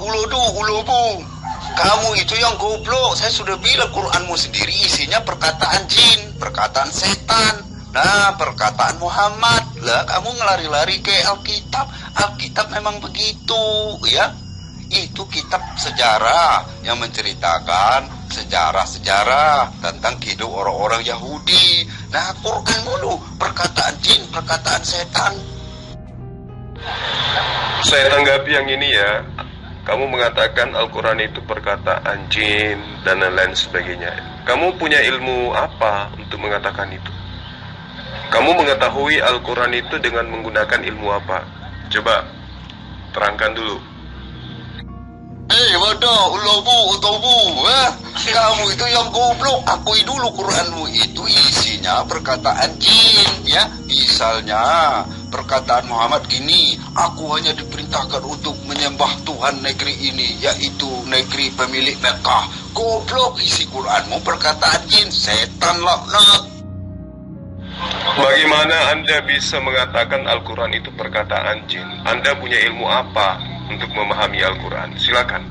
ulobu. Kamu itu yang goblok. Saya sudah bilang Quranmu sendiri isinya perkataan jin, perkataan setan. Nah, perkataan Muhammad. Lah, kamu ngelari-lari ke Alkitab. Alkitab memang begitu, ya. Itu kitab sejarah yang menceritakan sejarah-sejarah tentang hidup orang-orang Yahudi. Nah, Quran mulu perkataan jin, perkataan setan. Saya tanggapi yang ini ya. Kamu mengatakan Al-Quran itu perkataan jin dan lain-lain sebagainya. Kamu punya ilmu apa untuk mengatakan itu? Kamu mengetahui Al-Quran itu dengan menggunakan ilmu apa? Coba terangkan dulu. Bodoh, utobu, kamu itu yang goblok. Akui dulu Quranmu itu isinya perkataan jin, ya. Misalnya perkataan Muhammad gini, aku hanya diperintahkan untuk menyembah Tuhan negeri ini, yaitu negeri pemilik Mekah. Goblok, isi Quranmu perkataan jin, setan laknat. Bagaimana Anda bisa mengatakan Al-Quran itu perkataan jin? Anda punya ilmu apa untuk memahami Al-Quran? Silakan.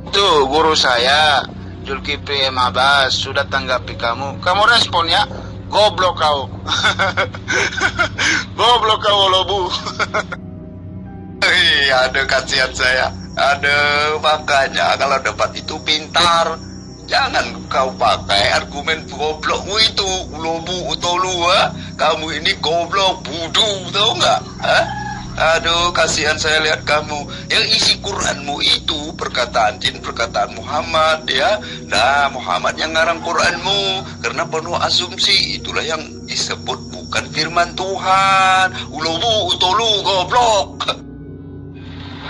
Tuh, guru saya, Zulkifli M. Abbas, sudah tanggapi kamu. Kamu respon ya? Goblok kau. Goblok kau, lobu. Aduh, kasihan saya. Aduh, makanya kalau debat itu pintar. Jangan kau pakai argumen goblokmu itu, ulobu utolu, kamu ini goblok, budu, tahu nggak? Aduh, kasihan saya lihat kamu. Yang isi Quranmu itu perkataan jin, perkataan Muhammad, ya. Nah, Muhammad yang ngarang Quranmu karena penuh asumsi. Itulah yang disebut bukan firman Tuhan. Ulobu utolu, goblok.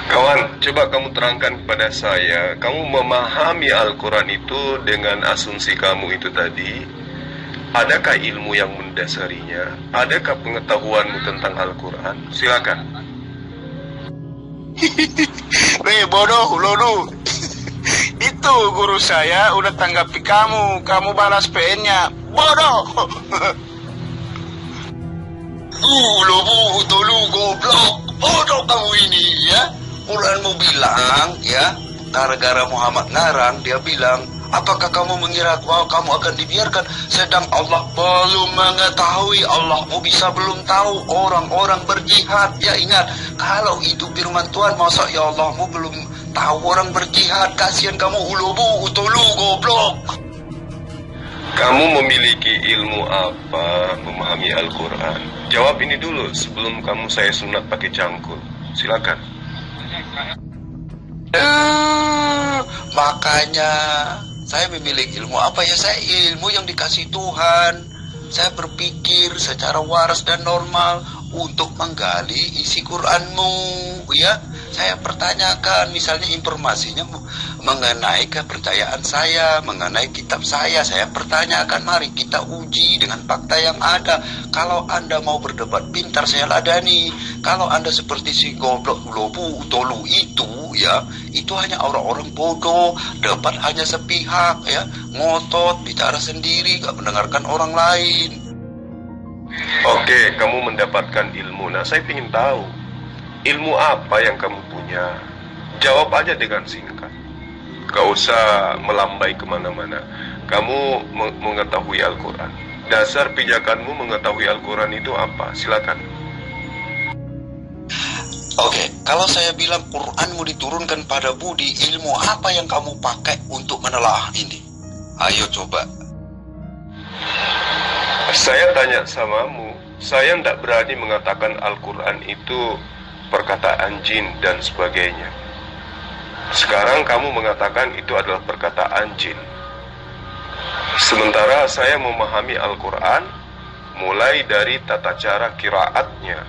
Kawan, coba kamu terangkan kepada saya, kamu memahami Al-Quran itu dengan asumsi kamu itu tadi. Adakah ilmu yang mendasarinya? Adakah pengetahuanmu tentang Al-Quran? Silakan. Bodoh, lodu. Itu guru saya udah tanggapi kamu. Kamu balas PN-nya. Bodoh. Lobu, utolu, goblok. Bodoh kamu ini, ya. Quranmu bilang, ya, gara-gara Muhammad ngarang, dia bilang, apakah kamu mengira bahwa kamu akan dibiarkan? Sedang Allah belum mengetahui, Allahmu bisa belum tahu orang-orang berjihad. Ya ingat, kalau itu firman Tuhan, masa ya Allahmu belum tahu orang berjihad? Kasihan kamu, ulubu, utulu, goblok. Kamu memiliki ilmu apa memahami Al-Quran? Jawab ini dulu sebelum kamu saya sunat pakai cangkul. Silakan. Makanya saya memiliki ilmu apa ya? Saya ilmu yang dikasih Tuhan. Saya berpikir secara waras dan normal untuk menggali isi Quranmu, ya. Saya pertanyakan misalnya informasinya mengenai kepercayaan saya, mengenai kitab saya pertanyakan, mari kita uji dengan fakta yang ada. Kalau Anda mau berdebat pintar, saya ladani. Kalau Anda seperti si goblok lobu tolu itu, ya, itu hanya orang-orang bodoh, debat hanya sepihak, ya, ngotot, bicara sendiri, gak mendengarkan orang lain. Oke, kamu mendapatkan ilmu. Nah, saya ingin tahu ilmu apa yang kamu punya. Jawab aja dengan singkat. Gak usah melambai kemana-mana. Kamu mengetahui Al-Quran. Dasar pijakanmu mengetahui Al-Quran itu apa? Silakan. Oke, kalau saya bilang Quranmu diturunkan pada budi, ilmu apa yang kamu pakai untuk menelaah ini? Ayo coba. Saya tanya samamu, saya tidak berani mengatakan Al-Quran itu perkataan jin dan sebagainya. Sekarang kamu mengatakan itu adalah perkataan jin. Sementara saya memahami Al-Quran mulai dari tata cara qiraatnya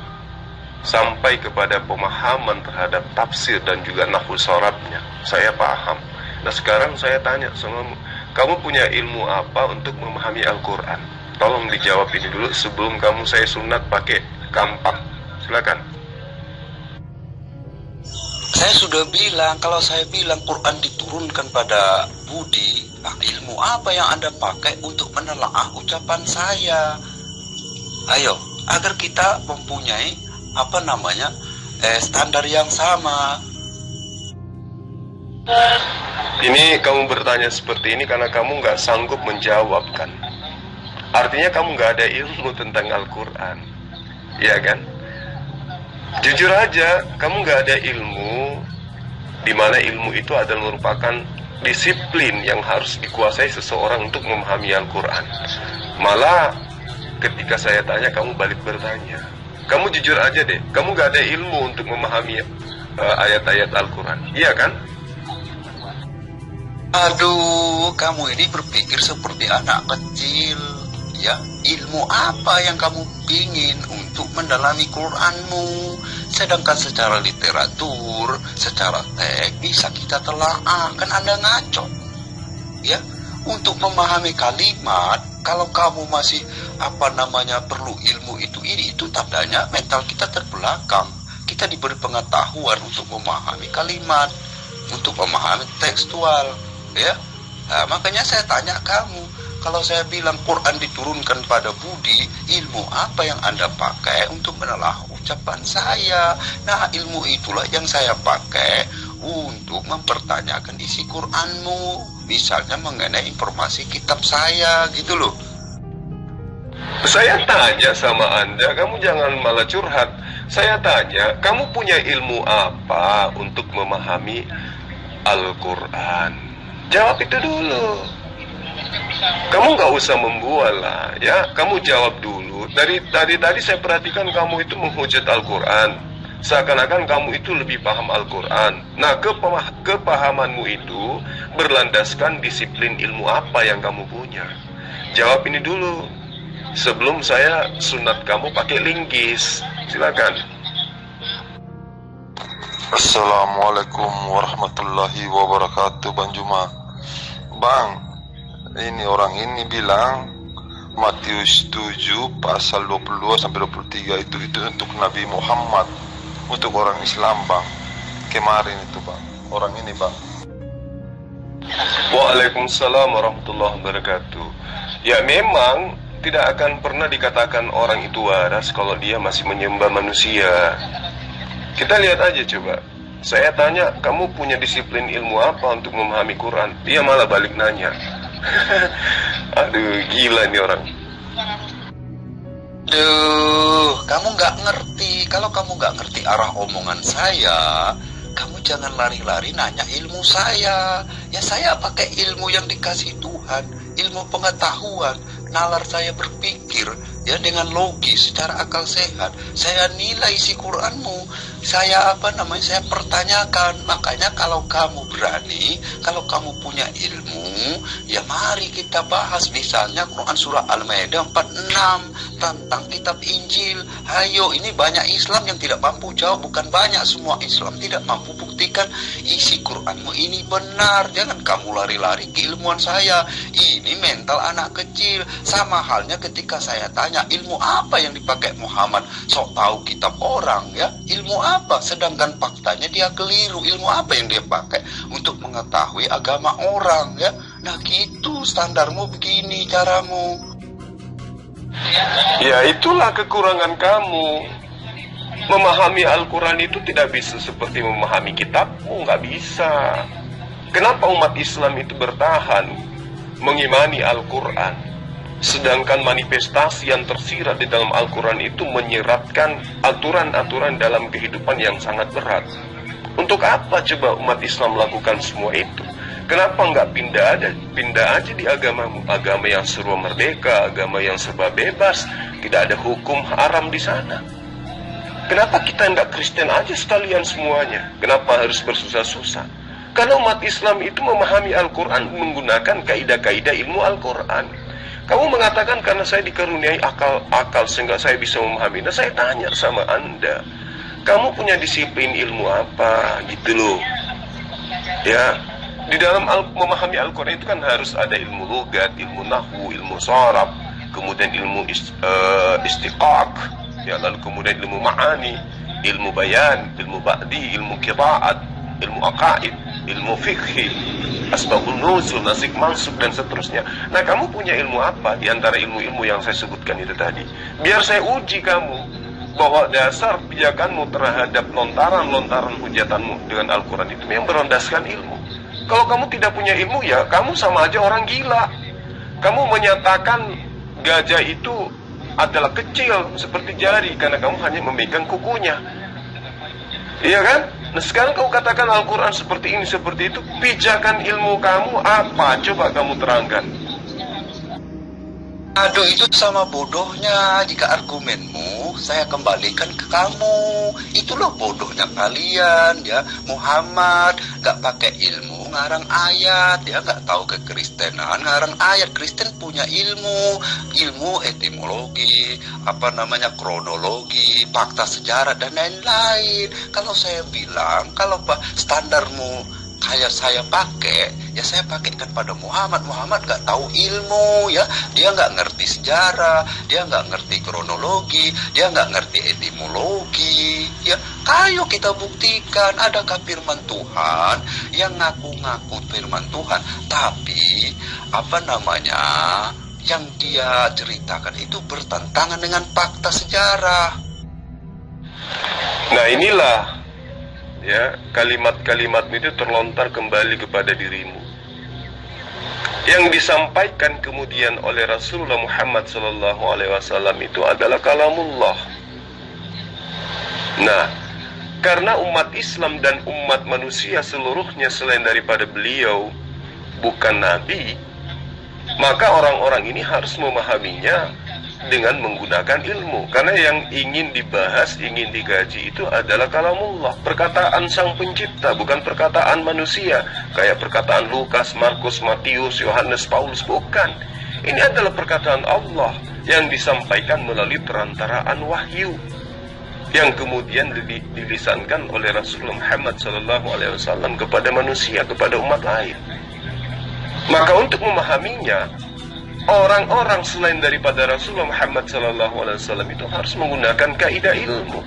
sampai kepada pemahaman terhadap tafsir dan juga nahwu syaratnya. Saya paham. Nah, sekarang saya tanya samamu, kamu punya ilmu apa untuk memahami Al-Quran? Tolong dijawab ini dulu sebelum kamu saya sunat pakai kampak. Silakan. Saya sudah bilang, kalau saya bilang Quran diturunkan pada budi, nah, ilmu apa yang Anda pakai untuk menelaah ucapan saya? Ayo, agar kita mempunyai standar yang sama. Ini kamu bertanya seperti ini karena kamu nggak sanggup menjawab kan? Artinya kamu nggak ada ilmu tentang Al-Quran, ya kan? Jujur aja, kamu nggak ada ilmu, di mana ilmu itu adalah merupakan disiplin yang harus dikuasai seseorang untuk memahami Al-Quran. Malah ketika saya tanya, kamu balik bertanya. Kamu jujur aja deh, kamu nggak ada ilmu untuk memahami ayat-ayat Al-Quran, iya kan? Aduh, kamu ini berpikir seperti anak kecil, ya. Ilmu apa yang kamu ingin untuk mendalami Quranmu? Sedangkan secara literatur, secara teks bisa kita telaah, kan Anda ngaco, ya. Untuk memahami kalimat, kalau kamu masih perlu ilmu itu tandanya mental kita terbelakang. Kita diberi pengetahuan untuk memahami kalimat, untuk memahami tekstual. Ya, nah, makanya saya tanya kamu, kalau saya bilang Quran diturunkan pada Budi, ilmu apa yang Anda pakai untuk menelaah ucapan saya? Nah, ilmu itulah yang saya pakai untuk mempertanyakan isi Quranmu, misalnya mengenai informasi kitab saya, gitu loh. Saya tanya sama Anda, kamu jangan malah curhat. Saya tanya, kamu punya ilmu apa untuk memahami Al-Quran? Jawab itu dulu. Kamu nggak usah membual lah, ya. Kamu jawab dulu. Dari tadi saya perhatikan kamu itu menghujat Al-Quran. Seakan-akan kamu itu lebih paham Al-Quran. Nah, kepahamanmu itu berlandaskan disiplin ilmu apa yang kamu punya. Jawab ini dulu sebelum saya sunat kamu pakai linggis. Silakan. Assalamualaikum warahmatullahi wabarakatuh, Bang Juma. Bang, ini orang ini bilang Matius 7 pasal 22-23 itu untuk Nabi Muhammad, untuk orang Islam, Bang. Kemarin itu, Bang. Orang ini, Bang. Waalaikumsalam warahmatullahi wabarakatuh. Ya, memang tidak akan pernah dikatakan orang itu waras kalau dia masih menyembah manusia. Kita lihat aja coba. Saya tanya, kamu punya disiplin ilmu apa untuk memahami Quran? Dia malah balik nanya. Aduh, gila nih orang. Duh, kamu nggak ngerti. Kalau kamu nggak ngerti arah omongan saya, kamu jangan lari-lari nanya ilmu saya. Ya, saya pakai ilmu yang dikasih Tuhan, ilmu pengetahuan. Nalar saya berpikir, ya, dengan logis, secara akal sehat. Saya nilai isi Quranmu. Saya saya pertanyakan. Makanya kalau kamu berani, kalau kamu punya ilmu, ya mari kita bahas. Misalnya Quran surah Al-Maidah 46 tentang kitab Injil. Ayo, ini banyak Islam yang tidak mampu jawab. Bukan banyak, semua Islam tidak mampu buktikan isi Quranmu ini benar. Jangan kamu lari-lari ke ilmuwan saya. Ini mental anak kecil. Sama halnya ketika saya tanya, ilmu apa yang dipakai Muhammad? Sok tahu kitab orang, ya. Ilmu apa? Sedangkan faktanya dia keliru. Ilmu apa yang dia pakai untuk mengetahui agama orang, ya? Nah, gitu standarmu, begini caramu. Ya, itulah kekurangan kamu. Memahami Al-Quran itu tidak bisa seperti memahami kitabmu, nggak bisa. Kenapa umat Islam itu bertahan mengimani Al-Quran? Sedangkan manifestasi yang tersirat di dalam Al-Quran itu menyeratkan aturan-aturan dalam kehidupan yang sangat berat. Untuk apa coba umat Islam melakukan semua itu? Kenapa nggak pindah aja di agamamu? Agama yang serba merdeka, agama yang serba bebas, tidak ada hukum haram di sana. Kenapa kita nggak Kristen aja sekalian semuanya? Kenapa harus bersusah-susah? Karena umat Islam itu memahami Al-Quran menggunakan kaidah-kaidah ilmu Al-Quran. Kamu mengatakan karena saya dikaruniai akal sehingga saya bisa memahami. Nah, saya tanya sama Anda, kamu punya disiplin ilmu apa? Gitu loh. Ya, di dalam memahami Al-Quran itu kan harus ada ilmu logat, ilmu nahwu, ilmu sharaf, kemudian ilmu istiqaq, ya, lalu kemudian ilmu ma'ani, ilmu bayan, ilmu ba'di, ilmu qiraat, ilmu aqaid, ilmu fikhi, asbabun nuzul, nasik mansuk, dan seterusnya. Nah, kamu punya ilmu apa di antara ilmu-ilmu yang saya sebutkan itu tadi? Biar saya uji kamu bahwa dasar pijakanmu terhadap lontaran-lontaran hujatanmu dengan Al-Quran itu yang berlandaskan ilmu. Kalau kamu tidak punya ilmu, ya kamu sama aja orang gila. Kamu menyatakan gajah itu adalah kecil seperti jari karena kamu hanya memegang kukunya. Iya kan? Nah sekarang kau katakan Al-Quran seperti ini, seperti itu. Pijakan ilmu kamu apa? Coba kamu terangkan. Aduh, itu sama bodohnya. Jika argumenmu saya kembalikan ke kamu. Itulah bodohnya kalian ya. Muhammad gak pakai ilmu ngarang ayat. Dia gak tahu kekristenan ngarang ayat. Kristen punya ilmu etimologi, kronologi, fakta sejarah dan lain-lain. Kalau saya bilang, kalau standarmu kayak saya pakai, ya saya pakaikan pada Muhammad. Muhammad gak tahu ilmu ya, dia gak ngerti sejarah, dia gak ngerti kronologi, dia gak ngerti etimologi ya. Kayo kita buktikan, adakah firman Tuhan yang ngaku-ngaku firman Tuhan, tapi yang dia ceritakan itu bertentangan dengan fakta sejarah. Nah inilah ya, kalimat-kalimat itu terlontar kembali kepada dirimu. Yang disampaikan kemudian oleh Rasulullah Muhammad SAW itu adalah kalamullah. Nah, karena umat Islam dan umat manusia seluruhnya selain daripada beliau bukan nabi, maka orang-orang ini harus memahaminya dengan menggunakan ilmu. Karena yang ingin dibahas, ingin digaji itu adalah kalamullah, perkataan sang pencipta, bukan perkataan manusia kayak perkataan Lukas, Markus, Matius, Yohanes, Paulus. Bukan. Ini adalah perkataan Allah yang disampaikan melalui perantaraan wahyu yang kemudian dilisankan oleh Rasulullah Muhammad SAW kepada manusia, kepada umat lain. Maka untuk memahaminya, orang-orang selain daripada Rasulullah Muhammad SAW itu harus menggunakan kaidah ilmu.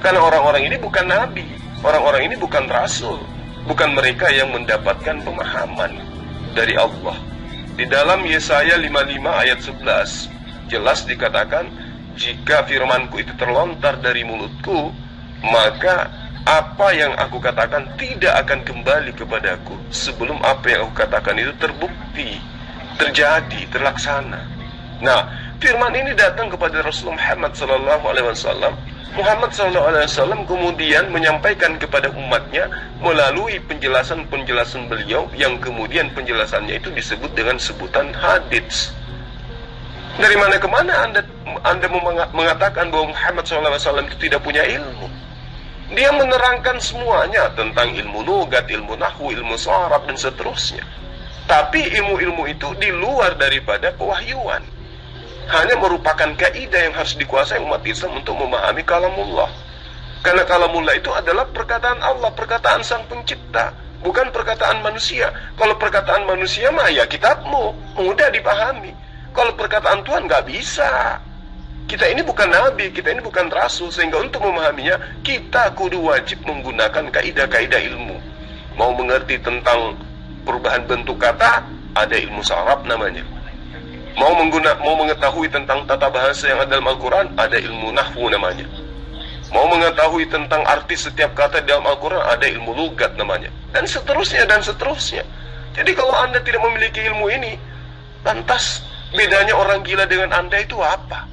Karena orang-orang ini bukan nabi, orang-orang ini bukan rasul, bukan mereka yang mendapatkan pemahaman dari Allah. Di dalam Yesaya 55 ayat 11 jelas dikatakan, jika firmanku itu terlontar dari mulutku, maka apa yang aku katakan tidak akan kembali kepadaku sebelum apa yang aku katakan itu terbukti, terjadi, terlaksana. Nah, firman ini datang kepada Rasulullah Muhammad SAW. Muhammad SAW kemudian menyampaikan kepada umatnya melalui penjelasan-penjelasan beliau, yang kemudian penjelasannya itu disebut dengan sebutan hadits. Dari mana ke mana Anda mengatakan bahwa Muhammad SAW itu tidak punya ilmu? Dia menerangkan semuanya tentang ilmu lugat, ilmu nahwu, ilmu sharaf dan seterusnya. Tapi ilmu-ilmu itu di luar daripada pewahyuan. Hanya merupakan kaidah yang harus dikuasai umat Islam untuk memahami kalamullah. Karena kalamullah itu adalah perkataan Allah, perkataan sang pencipta, bukan perkataan manusia. Kalau perkataan manusia mah ya kitabmu, mudah dipahami. Kalau perkataan Tuhan nggak bisa. Kita ini bukan nabi, kita ini bukan rasul, sehingga untuk memahaminya kita kudu wajib menggunakan kaidah-kaidah ilmu. Mau mengerti tentang perubahan bentuk kata, ada ilmu sharaf namanya. Mau mengetahui tentang tata bahasa yang ada dalam Al-Quran, ada ilmu nahwu namanya. Mau mengetahui tentang arti setiap kata dalam Al-Quran, ada ilmu lugat namanya. Dan seterusnya, dan seterusnya. Jadi kalau Anda tidak memiliki ilmu ini, lantas bedanya orang gila dengan Anda itu apa?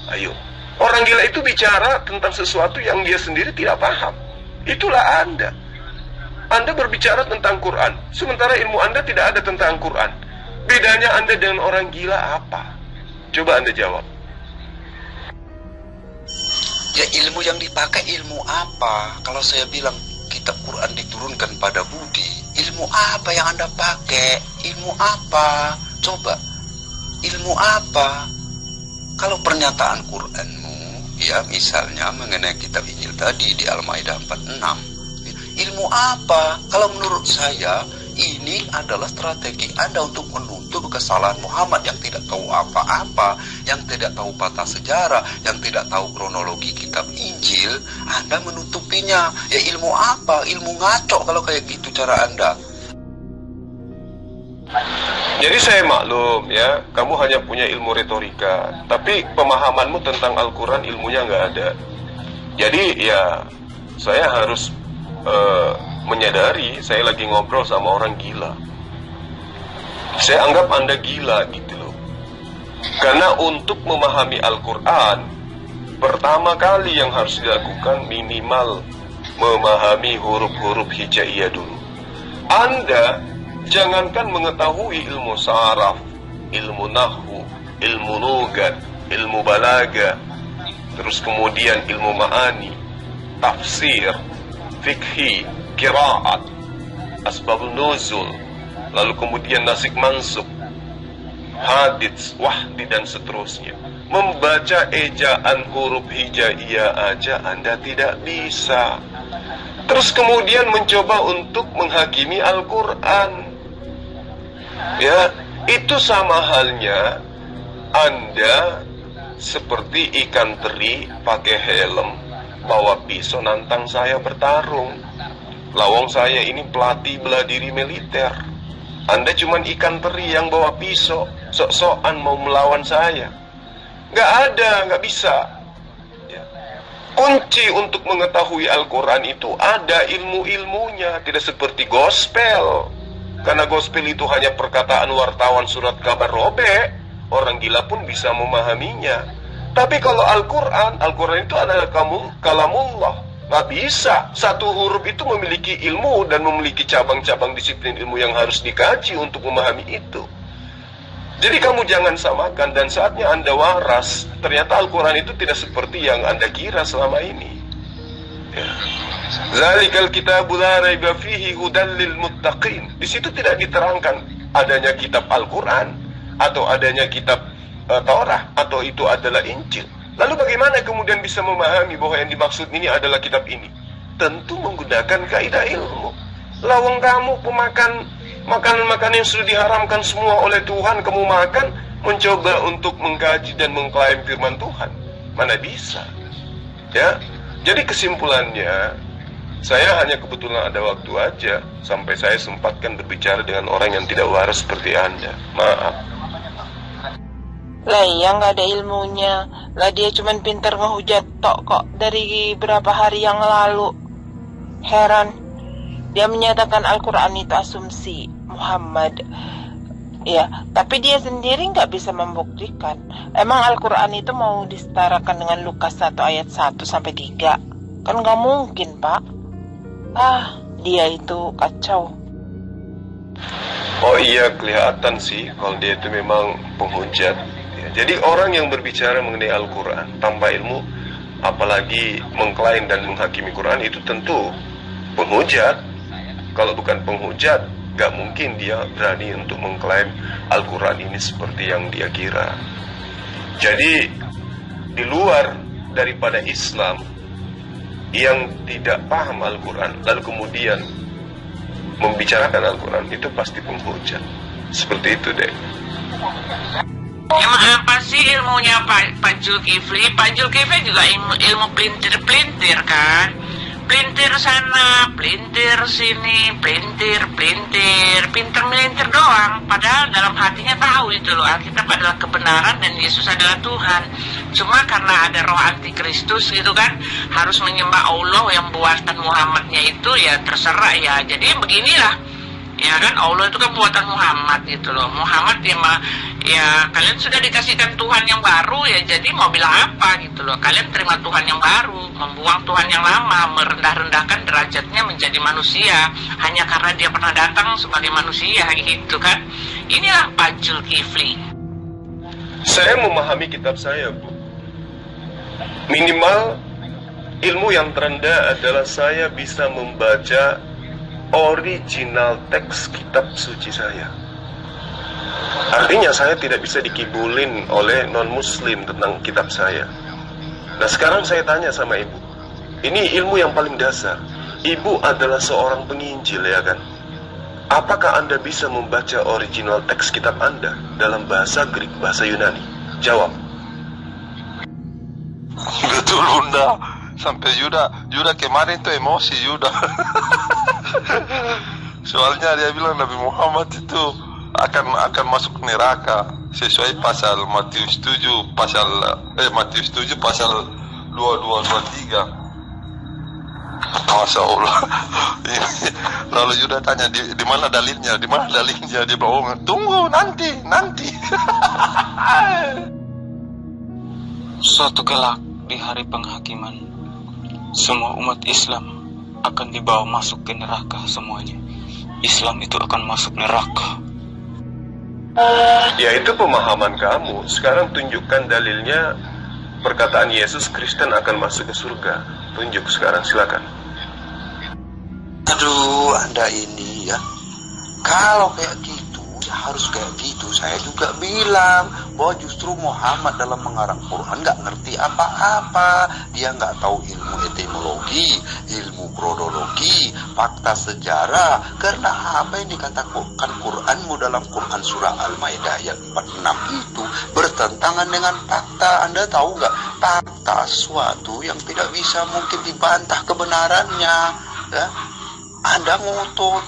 Ayo, orang gila itu bicara tentang sesuatu yang dia sendiri tidak paham. Itulah Anda. Anda berbicara tentang Quran, sementara ilmu Anda tidak ada tentang Quran. Bedanya Anda dengan orang gila apa? Coba Anda jawab. Ya, ilmu yang dipakai ilmu apa? Kalau saya bilang kitab Quran diturunkan pada Budi, ilmu apa yang Anda pakai? Ilmu apa? Coba, ilmu apa? Kalau pernyataan Quranmu, ya misalnya mengenai kitab Injil tadi di Al-Maidah 46, ilmu apa? Kalau menurut saya, ini adalah strategi Anda untuk menutup kesalahan Muhammad yang tidak tahu apa-apa, yang tidak tahu patah sejarah, yang tidak tahu kronologi kitab Injil. Anda menutupinya. Ya ilmu apa? Ilmu ngaco kalau kayak gitu cara Anda. Jadi saya maklum ya, kamu hanya punya ilmu retorika, tapi pemahamanmu tentang Al-Quran ilmunya nggak ada. Jadi ya, saya harus menyadari saya lagi ngobrol sama orang gila. Saya anggap Anda gila gitu loh. Karena untuk memahami Al-Quran, pertama kali yang harus dilakukan minimal memahami huruf-huruf hijaiyah dulu. Anda jangankan mengetahui ilmu saraf, ilmu nahwu, ilmu logat, ilmu balaga, terus kemudian ilmu ma'ani, tafsir, fikhi, qiraat, asbabun nuzul, lalu kemudian nasik mansuk, hadits, wahdi dan seterusnya. Membaca ejaan huruf hijaiyah aja Anda tidak bisa. Terus kemudian mencoba untuk menghakimi Al-Quran. Ya, itu sama halnya Anda seperti ikan teri pakai helm, bawa pisau nantang saya bertarung. Lawang saya ini pelatih bela diri militer. Anda cuman ikan teri yang bawa pisau, sok-sokan mau melawan saya. Nggak ada, nggak bisa. Ya. Kunci untuk mengetahui Al-Quran itu ada ilmu-ilmunya, tidak seperti gospel. Karena gospel itu hanya perkataan wartawan surat kabar robek, orang gila pun bisa memahaminya. Tapi kalau Al-Quran itu adalah kalamullah. Nggak bisa. Satu huruf itu memiliki ilmu dan memiliki cabang-cabang disiplin ilmu yang harus dikaji untuk memahami itu. Jadi kamu jangan samakan, dan saatnya Anda waras. Ternyata Al-Quran itu tidak seperti yang Anda kira selama ini. Ya. Zalikal kitabu la raiba fihi hudan lil muttaqin. Di situ tidak diterangkan adanya kitab Al-Quran atau adanya kitab Taurat atau itu adalah Injil. Lalu bagaimana kemudian bisa memahami bahwa yang dimaksud ini adalah kitab ini? Tentu menggunakan kaidah ilmu. Lawang kamu pemakan makanan-makanan yang sudah diharamkan semua oleh Tuhan, kamu makan, mencoba untuk mengkaji dan mengklaim firman Tuhan. Mana bisa? Ya. Jadi kesimpulannya, saya hanya kebetulan ada waktu aja sampai saya sempatkan berbicara dengan orang yang tidak waras seperti Anda. Maaf. Lah iya nggak ada ilmunya. Lah dia cuman pintar ngehujat tok kok dari berapa hari yang lalu. Heran. Dia menyatakan Al-Quran itu asumsi Muhammad. Ya, tapi dia sendiri nggak bisa membuktikan. Emang Al-Quran itu mau disetarakan dengan Lukas 1 ayat 1 sampai 3? Kan nggak mungkin, Pak. Dia itu kacau. Oh iya, kelihatan sih kalau dia itu memang penghujat. Ya, jadi orang yang berbicara mengenai Al-Quran tanpa ilmu, apalagi mengklaim dan menghakimi Quran, itu tentu penghujat. Kalau bukan penghujat, gak mungkin dia berani untuk mengklaim Al-Quran ini seperti yang dia kira. Jadi di luar daripada Islam yang tidak paham Al-Quran lalu kemudian membicarakan Al-Quran, itu pasti penghujat. Seperti itu deh. Emang apa sih ilmunya Pak Zulkifli? Pak Zulkifli juga ilmu pelintir-pelintir kan? Pelintir sana, pelintir sini, pelintir, pinter melintir doang. Padahal dalam hatinya tahu itu loh, Alkitab adalah kebenaran dan Yesus adalah Tuhan. Cuma karena ada roh antikristus gitu kan, harus menyembah Allah yang buatan Muhammadnya itu ya terserah ya. Jadi beginilah. Ya kan, Allah itu kan buatan Muhammad gitu loh. Muhammad ya kalian sudah dikasihkan Tuhan yang baru ya, jadi mau bilang apa gitu loh. Kalian terima Tuhan yang baru, membuang Tuhan yang lama, merendah-rendahkan derajatnya menjadi manusia hanya karena dia pernah datang sebagai manusia gitu kan. Inilah Pak Zulkifli. Saya memahami kitab saya, Bu. Minimal ilmu yang terendah adalah saya bisa membaca original teks kitab suci saya. Artinya saya tidak bisa dikibulin oleh non-muslim tentang kitab saya. Nah sekarang saya tanya sama ibu, ini ilmu yang paling dasar. Ibu adalah seorang penginjil ya kan? Apakah Anda bisa membaca original teks kitab Anda dalam bahasa Greek, bahasa Yunani? Jawab. Betul Bunda. Sampai Yuda kemarin tuh emosi Yuda. Soalnya dia bilang Nabi Muhammad itu akan masuk neraka sesuai pasal Matius 7 pasal 2223. Masya Allah. Lalu Yuda tanya, di mana dalilnya? Di mana dalilnya? Dia bilang, tunggu nanti. Suatu kelak di hari penghakiman, semua umat Islam akan dibawa masuk ke neraka semuanya. Islam itu akan masuk neraka. Ya, itu pemahaman kamu. Sekarang tunjukkan dalilnya. Perkataan Yesus, Kristen akan masuk ke surga. Tunjuk sekarang, silakan. Aduh, Anda ini ya, kalau kayak gitu ya harus kayak gitu. Saya juga bilang bahwa justru Muhammad dalam mengarang Quran nggak ngerti apa-apa. Dia nggak tahu ilmu etimologi, ilmu kronologi, fakta sejarah. Karena apa yang dikatakan Quranmu dalam Quran surah Al-Maidah ayat 46 itu bertentangan dengan fakta. Anda tahu nggak, fakta sesuatu yang tidak bisa mungkin dibantah kebenarannya ya. Anda ngotot,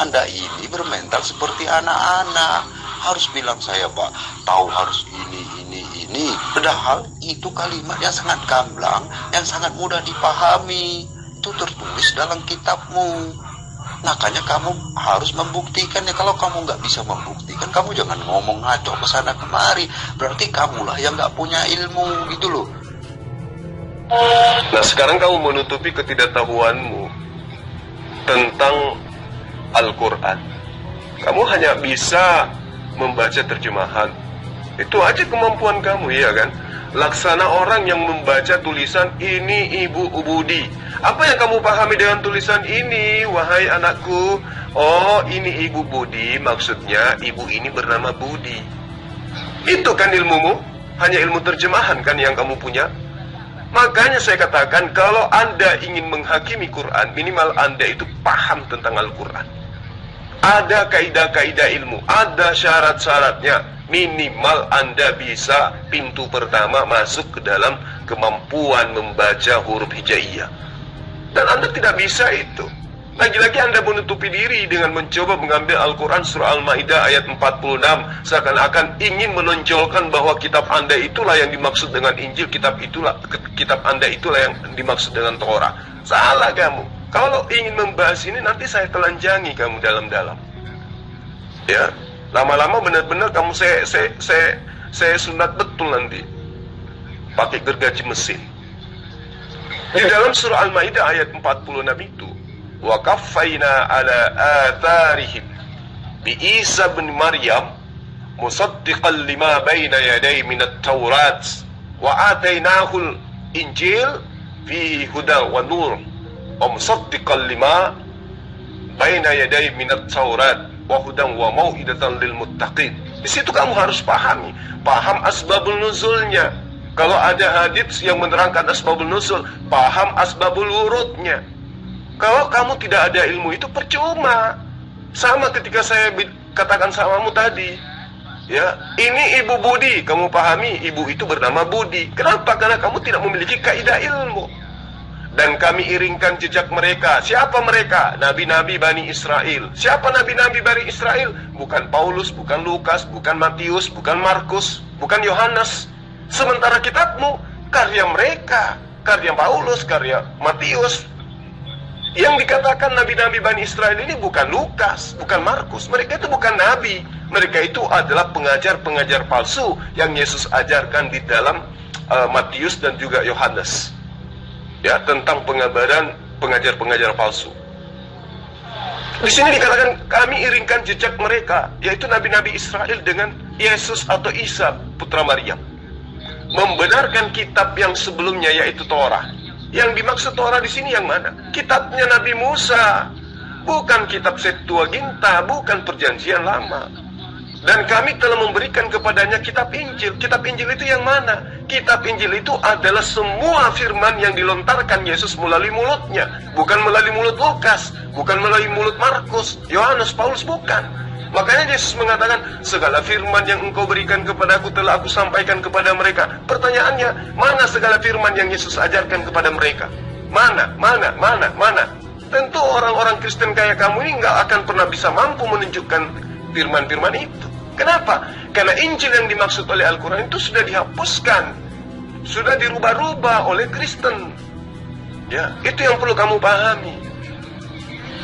Anda ini bermental seperti anak-anak. Harus bilang saya Pak, tahu harus ini. Padahal itu kalimat yang sangat gamblang, yang sangat mudah dipahami. Itu tertulis dalam kitabmu. Makanya kamu harus membuktikannya. Kalau kamu nggak bisa membuktikan, kamu jangan ngomong ngaco kesana kemari. Berarti kamulah yang nggak punya ilmu, gitu loh. Nah, sekarang kamu menutupi ketidaktahuanmu tentang Al-Quran. Kamu hanya bisa membaca terjemahan. Itu aja kemampuan kamu, ya kan? Laksana orang yang membaca tulisan ini Ibu Budi. Apa yang kamu pahami dengan tulisan ini, wahai anakku? Oh, ini Ibu Budi, maksudnya ibu ini bernama Budi. Itu kan ilmumu? Hanya ilmu terjemahan kan yang kamu punya? Makanya saya katakan, kalau Anda ingin menghakimi Quran, minimal Anda itu paham tentang Al-Quran. Ada kaidah-kaidah ilmu, ada syarat-syaratnya. Minimal Anda bisa pintu pertama masuk ke dalam kemampuan membaca huruf hijaiyah. Dan Anda tidak bisa itu. Lagi-lagi Anda menutupi diri dengan mencoba mengambil Al-Quran surah Al-Maidah ayat 46, seakan-akan ingin menonjolkan bahwa kitab Anda itulah yang dimaksud dengan Injil, kitab Anda itulah yang dimaksud dengan Torah. Salah kamu. Kalau ingin membahas ini, nanti saya telanjangi kamu dalam-dalam. Ya, lama-lama benar-benar kamu saya sunat betul nanti, pakai gergaji mesin. Di dalam surah Al-Maidah ayat 46 itu, wa kaffayna ala atharihim bi Isa bin Maryam musaddiqan lima baina yaday min at-Taurat wa atainahu al-Injil fihi hudan wa nur wa musaddiqan lima baina yaday min at-Taurat wa hudan wa mau'idatan lil muttaqin. Di situ kamu harus paham asbabul nuzulnya. Kalau ada hadits yang menerangkan asbabul nuzul, paham asbabul wurudnya. Kalau kamu tidak ada ilmu itu percuma. Sama ketika saya katakan samamu tadi, ya, ini Ibu Budi, kamu pahami ibu itu bernama Budi. Kenapa? Karena kamu tidak memiliki kaidah ilmu. Dan kami iringkan jejak mereka. Siapa mereka? Nabi-nabi Bani Israel. Siapa nabi-nabi Bani Israel? Bukan Paulus, bukan Lukas, bukan Matius, bukan Markus, bukan Yohanes. Sementara kitabmu karya mereka, karya Paulus, karya Matius. Yang dikatakan nabi-nabi Bani Israel ini bukan Lukas, bukan Markus. Mereka itu bukan nabi. Mereka itu adalah pengajar-pengajar palsu yang Yesus ajarkan di dalam Matius dan juga Yohanes. Ya, tentang pengabaran pengajar-pengajar palsu. Di sini dikatakan kami iringkan jejak mereka, yaitu nabi-nabi Israel dengan Yesus atau Isa putra Maryam. Membenarkan kitab yang sebelumnya, yaitu Torah. Yang dimaksud Torah di sini yang mana? Kitabnya Nabi Musa, bukan kitab Septuaginta, bukan perjanjian lama. Dan kami telah memberikan kepadanya kitab Injil. Kitab Injil itu yang mana? Kitab Injil itu adalah semua firman yang dilontarkan Yesus melalui mulutnya. Bukan melalui mulut Lukas, bukan melalui mulut Markus, Yohanes, Paulus, bukan. Makanya Yesus mengatakan, segala firman yang engkau berikan kepadaku telah aku sampaikan kepada mereka. Pertanyaannya, mana segala firman yang Yesus ajarkan kepada mereka? Mana? Tentu orang-orang Kristen kayak kamu ini nggak akan pernah bisa mampu menunjukkan firman-firman itu. Kenapa? Karena Injil yang dimaksud oleh Al-Quran itu sudah dihapuskan, sudah dirubah-rubah oleh Kristen. Ya, itu yang perlu kamu pahami.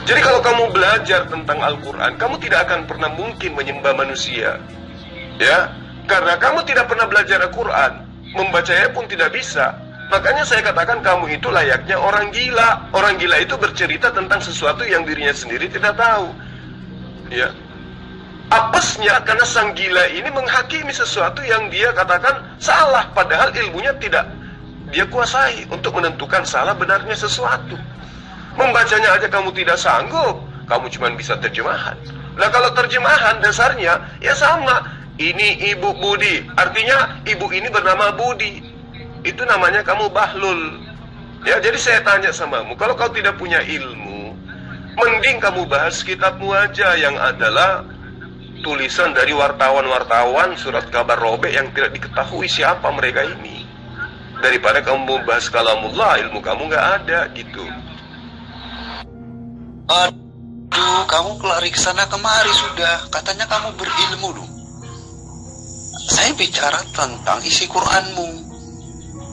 Jadi kalau kamu belajar tentang Al-Quran, kamu tidak akan pernah mungkin menyembah manusia. Ya, karena kamu tidak pernah belajar Al-Quran, membacanya pun tidak bisa. Makanya saya katakan kamu itu layaknya orang gila. Orang gila itu bercerita tentang sesuatu yang dirinya sendiri tidak tahu. Ya, apesnya karena sang gila ini menghakimi sesuatu yang dia katakan salah, padahal ilmunya tidak dia kuasai untuk menentukan salah benarnya sesuatu. Membacanya aja kamu tidak sanggup, kamu cuma bisa terjemahan. Nah kalau terjemahan dasarnya ya sama. Ini Ibu Budi, artinya ibu ini bernama Budi. Itu namanya kamu bahlul. Ya, jadi saya tanya samamu, kalau kau tidak punya ilmu, mending kamu bahas kitabmu aja yang adalah tulisan dari wartawan-wartawan surat kabar robek yang tidak diketahui siapa mereka ini. Daripada kamu membahas kalamullah, ilmu kamu nggak ada gitu. Aduh, kamu lari ke sana kemari sudah. Katanya kamu berilmu dong. Saya bicara tentang isi Qur'anmu.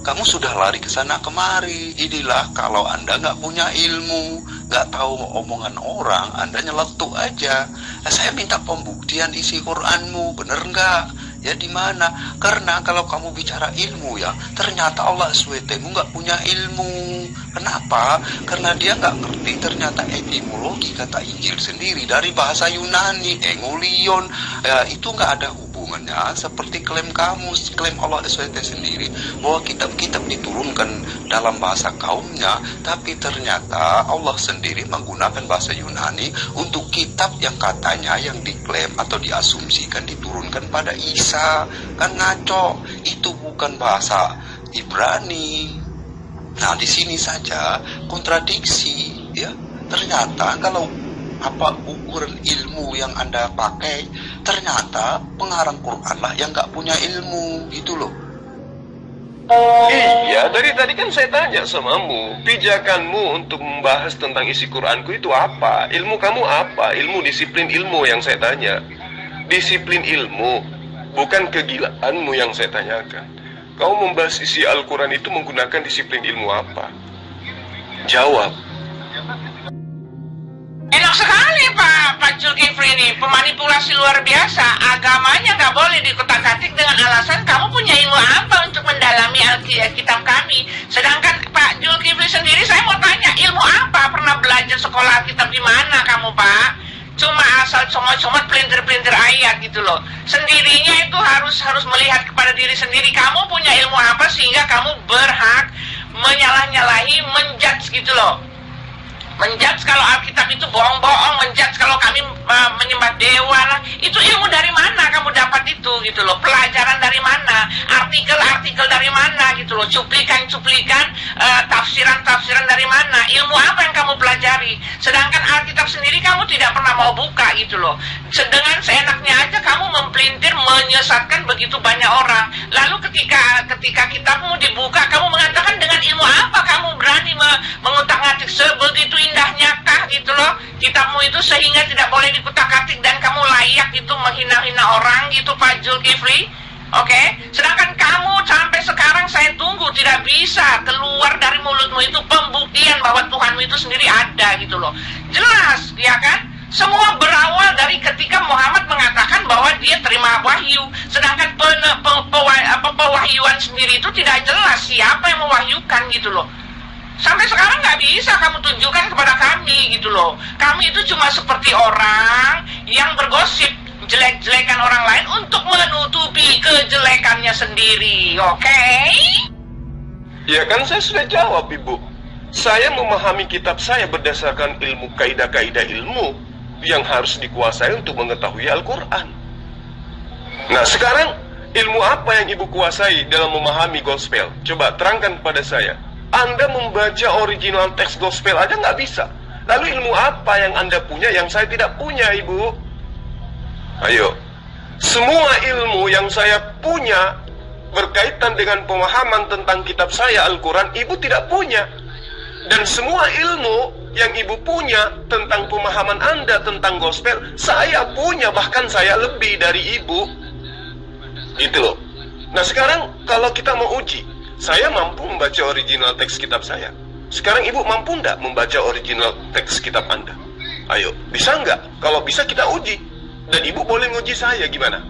Kamu sudah lari ke sana kemari. Inilah kalau Anda nggak punya ilmu, nggak tahu omongan orang, Anda nyeletuk aja. Nah, saya minta pembuktian isi Qur'anmu, bener nggak? Ya di mana? Karena kalau kamu bicara ilmu ya, ternyata Allah SWT nggak punya ilmu. Kenapa? Karena dia nggak ngerti ternyata etimologi kata Injil sendiri dari bahasa Yunani, engolion. Ya, itu nggak ada hubungannya seperti klaim kamu, klaim Allah SWT sendiri bahwa kitab-kitab diturunkan dalam bahasa kaumnya, tapi ternyata Allah sendiri menggunakan bahasa Yunani untuk kitab yang katanya yang diklaim atau diasumsikan diturunkan pada Isa. Kan ngaco, itu bukan bahasa Ibrani. Nah di sini saja kontradiksi ya. Ternyata kalau apa ukuran ilmu yang Anda pakai, ternyata pengarang Quran lah yang nggak punya ilmu gitu loh. Iya, dari tadi kan saya tanya samamu, pijakanmu untuk membahas tentang isi Quranku itu apa? Ilmu kamu apa? Ilmu, disiplin ilmu yang saya tanya. Disiplin ilmu, bukan kegilaanmu yang saya tanyakan. Kau membahas isi Al-Quran itu menggunakan disiplin ilmu apa? Jawab. Enak sekali Pak Zulkifli ini, pemanipulasi luar biasa. Agamanya nggak boleh dikutak-katik dengan alasan kamu punya ilmu apa untuk mendalami Alkitab kami. Sedangkan Pak Zulkifli sendiri, saya mau tanya, ilmu apa? Pernah belajar sekolah Alkitab di mana kamu Pak? Cuma asal comot-comot pelintir-pelintir ayat gitu loh. Sendirinya itu harus melihat kepada diri sendiri. Kamu punya ilmu apa sehingga kamu berhak menyalah-nyalahi, menjudge gitu loh. Menjudge kalau Alkitab itu bohong-bohong, menjudge kalau kami menyembah dewa lah. Itu ilmu dari mana kamu dapat itu gitu loh? Pelajaran dari mana? Artikel-artikel dari mana gitu loh? Cuplikan-cuplikan, tafsiran-tafsiran dari mana? Ilmu apa yang kamu pelajari? Sedangkan Alkitab sendiri kamu tidak pernah mau buka gitu loh. Dengan seenaknya aja kamu mempelintir, menyesatkan begitu banyak orang. Lalu ketika kitabmu dibuka, kamu mengatakan dengan ilmu apa kamu berani mengutak-ngatik sebegitu indahnya kah gitu loh kitabmu itu sehingga tidak boleh dikutak-katik dan kamu layak itu menghina-hina orang gitu Pak Zulkifli. Oke? Sedangkan kamu sampai sekarang saya tunggu tidak bisa keluar dari mulutmu itu pembuktian bahwa Tuhanmu itu sendiri ada gitu loh. Jelas ya kan? Semua berawal dari ketika Muhammad mengatakan bahwa dia terima wahyu. Sedangkan pewahyuan sendiri itu tidak jelas siapa yang mewahyukan gitu loh. Sampai sekarang nggak bisa kamu tunjukkan kepada kami gitu loh. Kami itu cuma seperti orang yang bergosip jelek-jelekan orang lain untuk menutupi kejelekannya sendiri. Oke? Ya kan saya sudah jawab Ibu. Saya memahami kitab saya berdasarkan ilmu, kaidah-kaidah ilmu yang harus dikuasai untuk mengetahui Al-Quran. Nah sekarang ilmu apa yang Ibu kuasai dalam memahami gospel? Coba terangkan kepada saya. Anda membaca original teks gospel aja nggak bisa. Lalu ilmu apa yang Anda punya yang saya tidak punya Ibu? Ayo. Semua ilmu yang saya punya berkaitan dengan pemahaman tentang kitab saya Al-Quran, Ibu tidak punya. Dan semua ilmu yang Ibu punya tentang pemahaman Anda tentang gospel, saya punya, bahkan saya lebih dari Ibu. Gitu loh. Nah sekarang kalau kita mau uji, saya mampu membaca original teks kitab saya. Sekarang ibu mampu nggak membaca original teks kitab Anda? Ayo, bisa nggak? Kalau bisa kita uji. Dan ibu boleh nguji saya, gimana?